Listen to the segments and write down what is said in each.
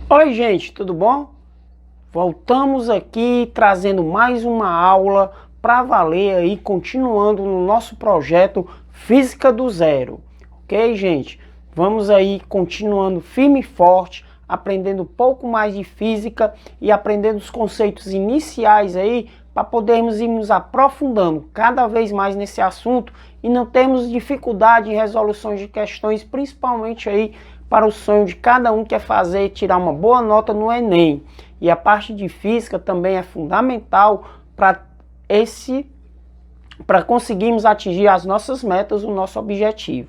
Oi gente, tudo bom? Voltamos aqui trazendo mais uma aula para valer aí, continuando no nosso projeto Física do Zero. Ok, gente? Vamos aí continuando firme e forte, aprendendo um pouco mais de física e aprendendo os conceitos iniciais aí, para podermos irmos aprofundando cada vez mais nesse assunto e não termos dificuldade em resoluções de questões, principalmente aí para o sonho de cada um que é fazer tirar uma boa nota no Enem. E a parte de física também é fundamental para conseguirmos atingir as nossas metas, o nosso objetivo.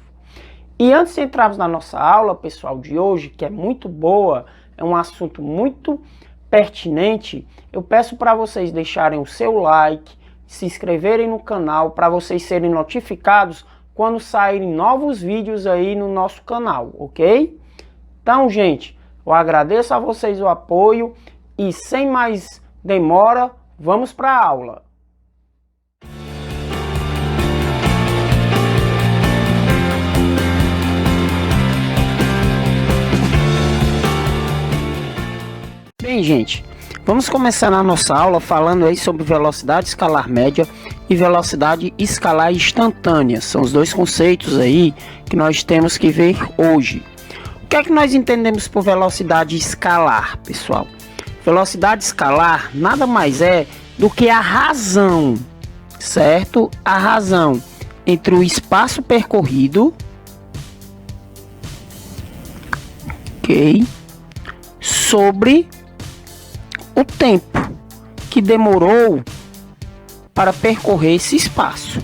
E antes de entrarmos na nossa aula, pessoal, de hoje, que é muito boa, é um assunto muito pertinente, eu peço para vocês deixarem o seu like, se inscreverem no canal para vocês serem notificados quando saírem novos vídeos aí no nosso canal, ok? Então, gente, eu agradeço a vocês o apoio e sem mais demora, vamos para a aula. Bem, gente, vamos começar na nossa aula falando aí sobre velocidade escalar média e velocidade escalar instantânea. São os dois conceitos aí que nós temos que ver hoje. O que é que nós entendemos por velocidade escalar, pessoal? Velocidade escalar nada mais é do que a razão, certo? A razão entre o espaço percorrido, ok, sobre o tempo que demorou para percorrer esse espaço,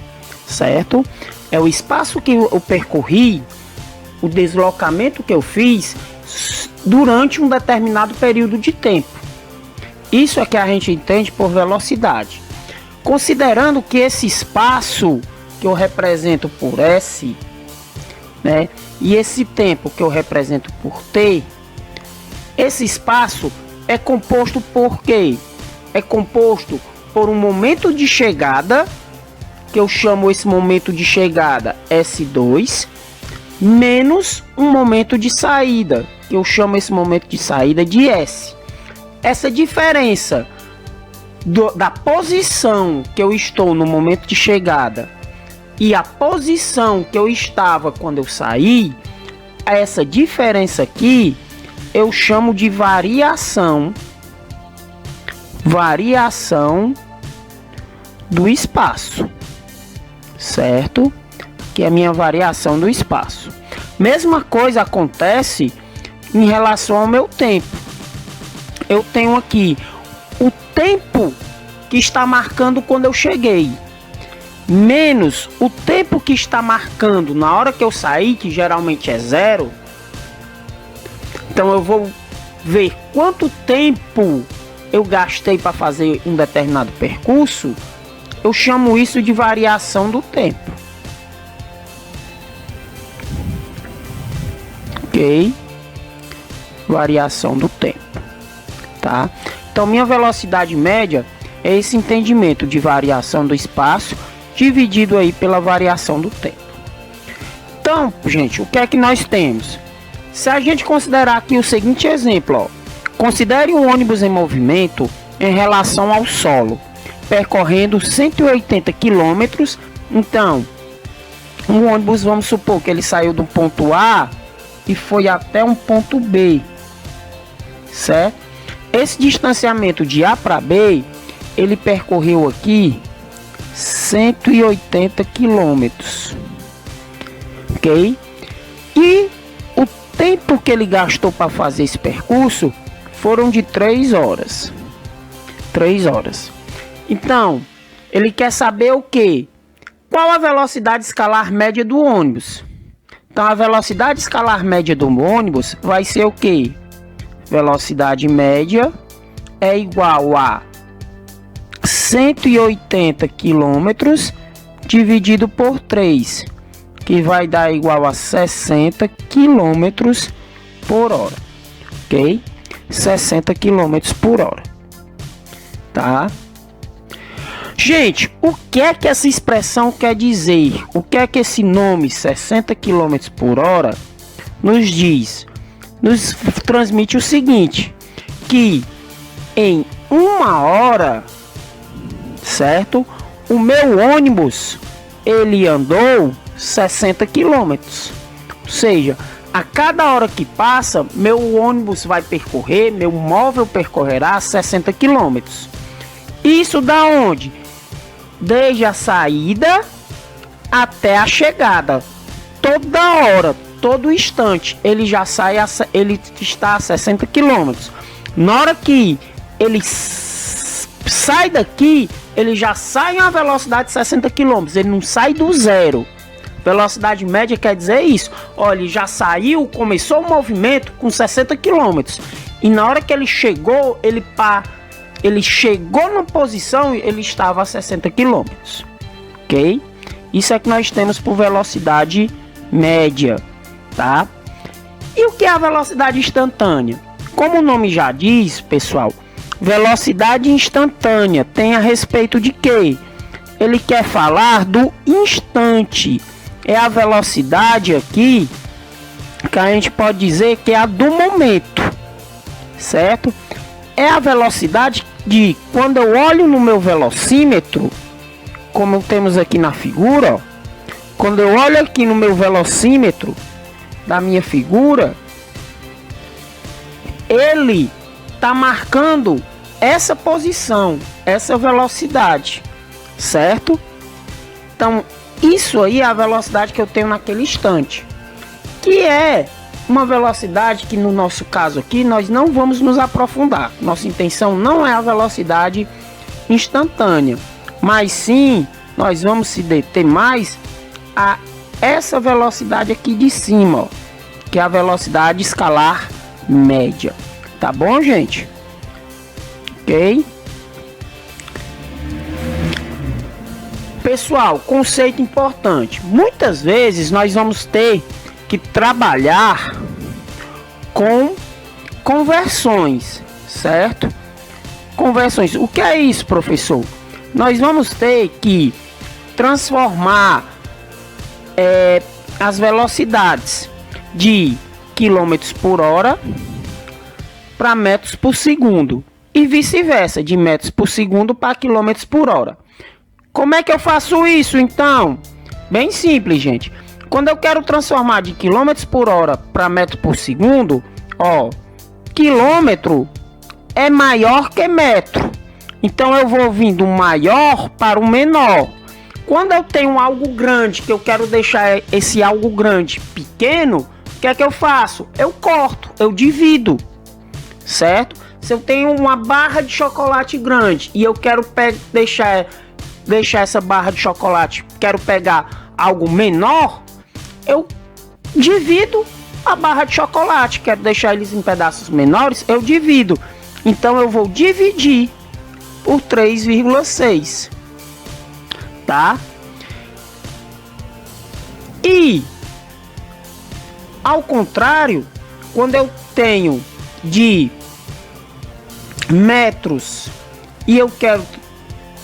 certo? É o espaço que eu percorri, o deslocamento que eu fiz durante um determinado período de tempo. Isso é que a gente entende por velocidade. Considerando que esse espaço que eu represento por S, né, e esse tempo que eu represento por T, esse espaço é composto por quê? É composto por um momento de chegada, que eu chamo esse momento de chegada S2, menos um momento de saída, que eu chamo esse momento de saída de S. Essa diferença da posição que eu estou no momento de chegada e a posição que eu estava quando eu saí, essa diferença aqui eu chamo de variação do espaço, certo? Que é a minha variação do espaço. Mesma coisa acontece em relação ao meu tempo. Eu tenho aqui o tempo que está marcando quando eu cheguei, menos o tempo que está marcando na hora que eu saí, que geralmente é 0. Então eu vou ver quanto tempo eu gastei para fazer um determinado percurso. Eu chamo isso de variação do tempo. Ok? Variação do tempo. Tá? Então minha velocidade média é esse entendimento de variação do espaço dividido aí pela variação do tempo. Então, gente, o que é que nós temos? Se a gente considerar aqui o seguinte exemplo, ó, considere um ônibus em movimento em relação ao solo, percorrendo 180 km. Então, um ônibus, vamos supor que ele saiu do ponto A e foi até um ponto B, certo? Esse distanciamento de A para B, ele percorreu aqui 180 km, ok? E o tempo que ele gastou para fazer esse percurso foram de 3 horas. 3 horas. Então, ele quer saber o quê? Qual a velocidade escalar média do ônibus? Então, a velocidade escalar média do ônibus vai ser o quê? Velocidade média é igual a 180 km dividido por 3, que vai dar igual a 60 km por hora, ok? 60 km por hora, tá? Gente, o que é que essa expressão quer dizer? O que é que esse nome 60 km por hora nos diz? nos transmite o seguinte, que em 1 hora, certo? O meu ônibus, ele andou 60 quilômetros. Ou seja, a cada hora que passa, meu ônibus vai percorrer, meu móvel percorrerá 60 quilômetros. Isso da onde? Desde a saída até a chegada. Toda hora, todo instante, ele já sai, ele está a 60 quilômetros. Na hora que ele sai daqui, ele já sai a uma velocidade de 60 km, ele não sai do zero. Velocidade média quer dizer isso. Olha, ele já saiu, começou o movimento com 60 km. E na hora que ele chegou, ele chegou na posição, ele estava a 60 km. Ok? Isso é que nós temos por velocidade média, tá? E o que é a velocidade instantânea? Como o nome já diz, pessoal, velocidade instantânea tem a respeito de quê? Ele quer falar do instante. É a velocidade aqui que a gente pode dizer que é a do momento, certo? É a velocidade de quando eu olho no meu velocímetro, como temos aqui na figura, ó, quando eu olho aqui no meu velocímetro da minha figura, ele está marcando essa posição, essa velocidade, certo? Então, isso aí é a velocidade que eu tenho naquele instante, que é uma velocidade que no nosso caso aqui nós não vamos nos aprofundar. Nossa intenção não é a velocidade instantânea, mas sim nós vamos se deter mais a essa velocidade aqui de cima, ó, que é a velocidade escalar média. Tá bom, gente? Ok? Pessoal, conceito importante. Muitas vezes nós vamos ter que trabalhar com conversões, certo? Conversões. O que é isso, professor? Nós vamos ter que transformar as velocidades de quilômetros por hora para metros por segundo e vice-versa, de metros por segundo para quilômetros por hora. Como é que eu faço isso, então? Bem simples, gente. Quando eu quero transformar de quilômetros por hora para metro por segundo, ó, quilômetro é maior que metro. Então eu vou vir do maior para o menor. Quando eu tenho algo grande, que eu quero deixar esse algo grande pequeno, o que é que eu faço? Eu corto, eu divido, certo? Se eu tenho uma barra de chocolate grande e eu quero deixar essa barra de chocolate, quero pegar algo menor, eu divido a barra de chocolate. Quero deixar eles em pedaços menores, eu divido. Então eu vou dividir por 3,6, tá? E ao contrário, quando eu tenho de metros e eu quero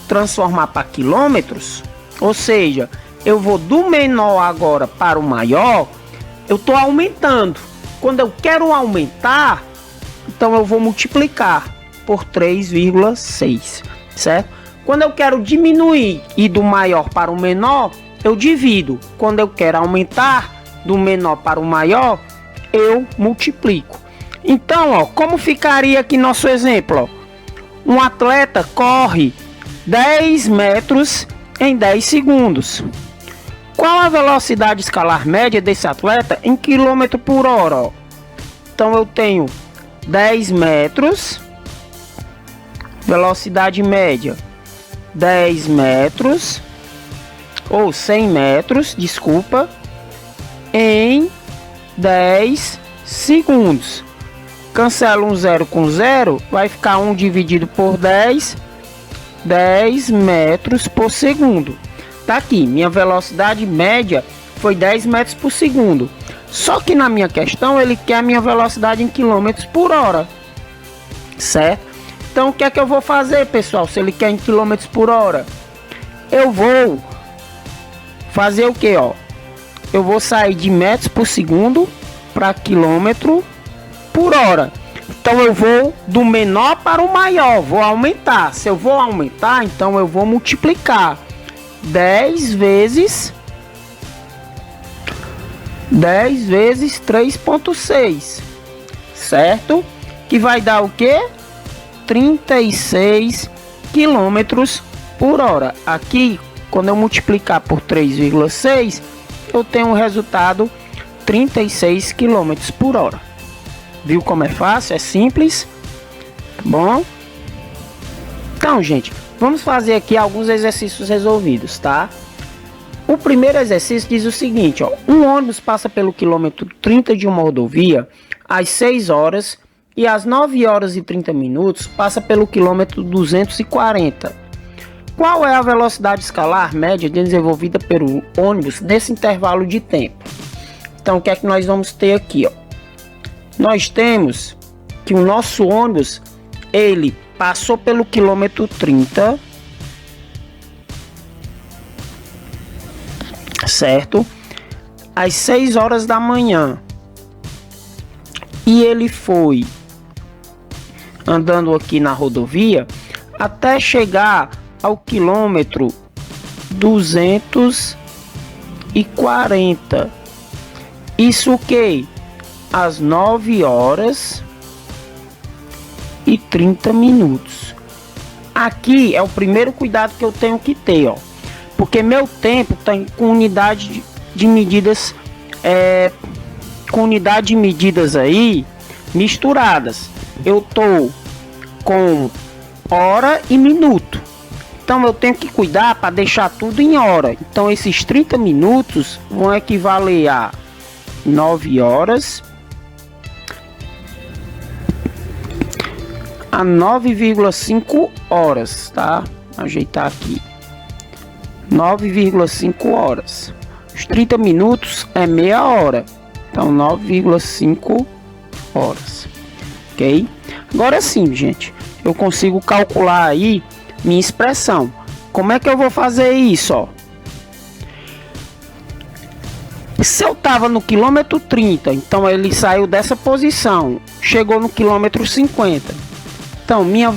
transformar para quilômetros, ou seja, eu vou do menor agora para o maior, eu estou aumentando. Quando eu quero aumentar, então eu vou multiplicar por 3,6, certo? Quando eu quero diminuir e do maior para o menor, eu divido. Quando eu quero aumentar do menor para o maior, eu multiplico. Então, ó, como ficaria aqui nosso exemplo? Ó? Um atleta corre 10 metros em 10 segundos. Qual a velocidade escalar média desse atleta em quilômetro por hora? Ó? Então eu tenho 10 metros, velocidade média 10 metros, ou 100 metros, desculpa, em 10 segundos. Cancela um 0 com 0, vai ficar 1 dividido por 10, 10 metros por segundo. Tá aqui, minha velocidade média foi 10 metros por segundo. Só que na minha questão ele quer a minha velocidade em quilômetros por hora, certo? Então o que é que eu vou fazer, pessoal? Se ele quer em quilômetros por hora, eu vou fazer o que, ó? Eu vou sair de metros por segundo para quilômetro hora. Então eu vou do menor para o maior, vou aumentar. Se eu vou aumentar, então eu vou multiplicar 10 vezes 3,6, certo? Que vai dar o quê? 36 quilômetros por hora. Aqui, quando eu multiplicar por 3,6, eu tenho o resultado 36 quilômetros por hora. Viu como é fácil? É simples, tá bom? Então, gente, vamos fazer aqui alguns exercícios resolvidos, tá? O primeiro exercício diz o seguinte, ó. Um ônibus passa pelo quilômetro 30 de uma rodovia às 6 horas e às 9 horas e 30 minutos passa pelo quilômetro 240. Qual é a velocidade escalar média desenvolvida pelo ônibus nesse intervalo de tempo? Então, o que é que nós vamos ter aqui, ó? Nós temos que o nosso ônibus, ele passou pelo quilômetro 30, certo? Às 6 horas da manhã. E ele foi andando aqui na rodovia até chegar ao quilômetro 240. Isso o que? Às 9 horas e 30 minutos. Aqui é o primeiro cuidado que eu tenho que ter, ó. Porque meu tempo está com unidade de medidas, com unidade de medidas aí misturadas. Eu tô com hora e minuto. Então eu tenho que cuidar para deixar tudo em hora. Então esses 30 minutos vão equivaler a 9 horas a 9,5 horas, tá? Ajeitar aqui. 9,5 horas. Os 30 minutos é meia hora. Então 9,5 horas. Ok? Agora sim, gente. Eu consigo calcular aí minha expressão. Como é que eu vou fazer isso, ó? Se eu tava no quilômetro 30, então ele saiu dessa posição, chegou no quilômetro 50. Então minha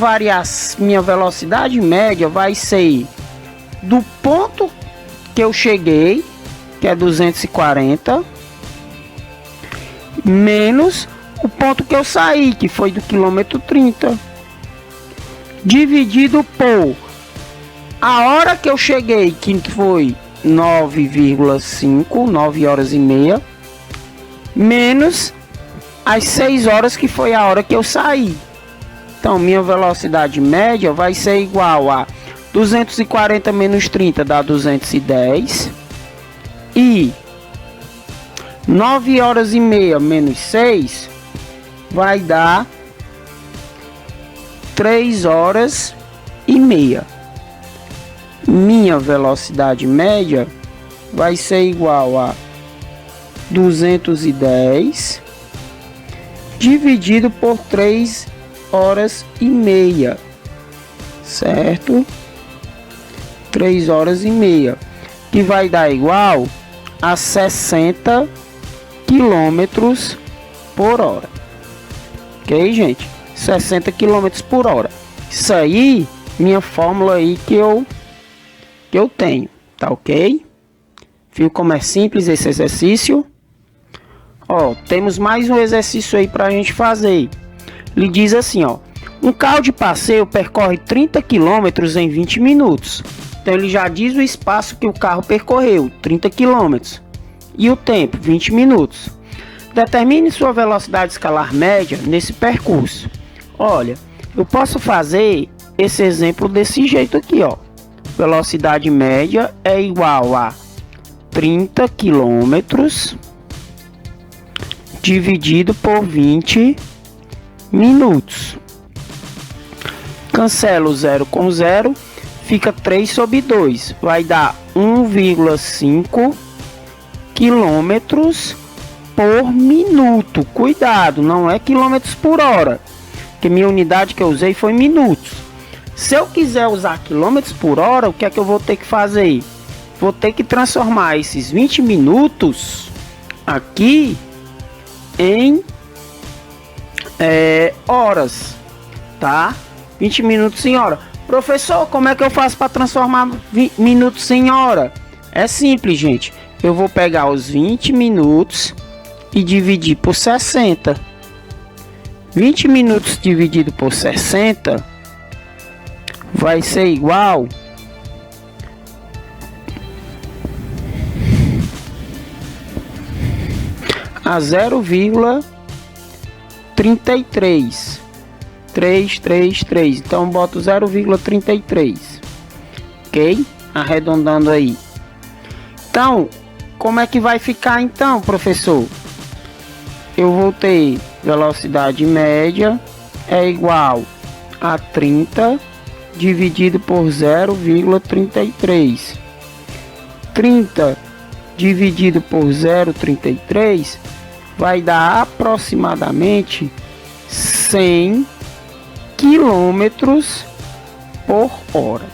velocidade média vai ser do ponto que eu cheguei, que é 240, menos o ponto que eu saí, que foi do quilômetro 30, dividido por a hora que eu cheguei, que foi 9,5, 9 horas e meia, menos as 6 horas, que foi a hora que eu saí. Então minha velocidade média vai ser igual a 240 menos 30 dá 210. E 9 horas e meia menos 6 vai dar 3 horas e meia. Minha velocidade média vai ser igual a 210 dividido por 3 horas e meia, certo? 3 horas e meia, que vai dar igual a 60 quilômetros por hora. Ok, gente? 60 quilômetros por hora. Isso aí, minha fórmula aí que eu tenho, tá ok? Viu como é simples esse exercício? Ó, temos mais um exercício aí pra gente fazer. Ele diz assim, ó: um carro de passeio percorre 30 km em 20 minutos. Então ele já diz o espaço que o carro percorreu, 30 km. E o tempo, 20 minutos. Determine sua velocidade escalar média nesse percurso. Olha, eu posso fazer esse exemplo desse jeito aqui, ó. Velocidade média é igual a 30 km dividido por 20 minutos. Cancelo 0 com 0, fica 3 sobre 2, vai dar 1,5 quilômetros por minuto. Cuidado, não é quilômetros por hora, que minha unidade que eu usei foi minutos. Se eu quiser usar quilômetros por hora, o que é que eu vou ter que fazer? Vou ter que transformar esses 20 minutos aqui em horas, tá? 20 minutos em hora. Professor, como é que eu faço para transformar 20 minutos em hora? É simples, gente. Eu vou pegar os 20 minutos e dividir por 60. 20 minutos dividido por 60 vai ser igual a 0,33. 333. Então boto 0,33. Ok? Arredondando aí. Então, como é que vai ficar então, professor? Eu vou ter velocidade média é igual a 30 dividido por 0,33. 30 dividido por 0,33 vai dar aproximadamente 100 quilômetros por hora,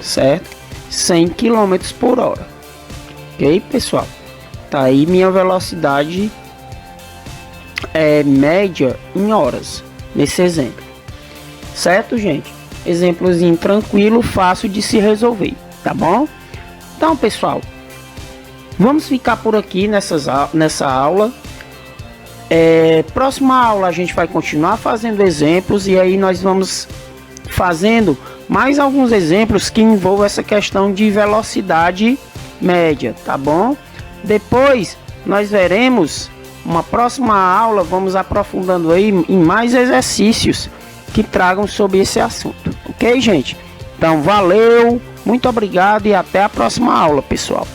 certo? 100 quilômetros por hora. Ok, pessoal? Tá aí minha velocidade média em horas nesse exemplo, certo, gente? Exemplozinho tranquilo, fácil de se resolver, tá bom? Então, pessoal, vamos ficar por aqui nessa aula. Próxima aula a gente vai continuar fazendo exemplos e aí nós vamos fazendo mais alguns exemplos que envolvam essa questão de velocidade média, tá bom? Depois nós veremos uma próxima aula, vamos aprofundando aí em mais exercícios que tragam sobre esse assunto, ok, gente? Então valeu, muito obrigado e até a próxima aula, pessoal.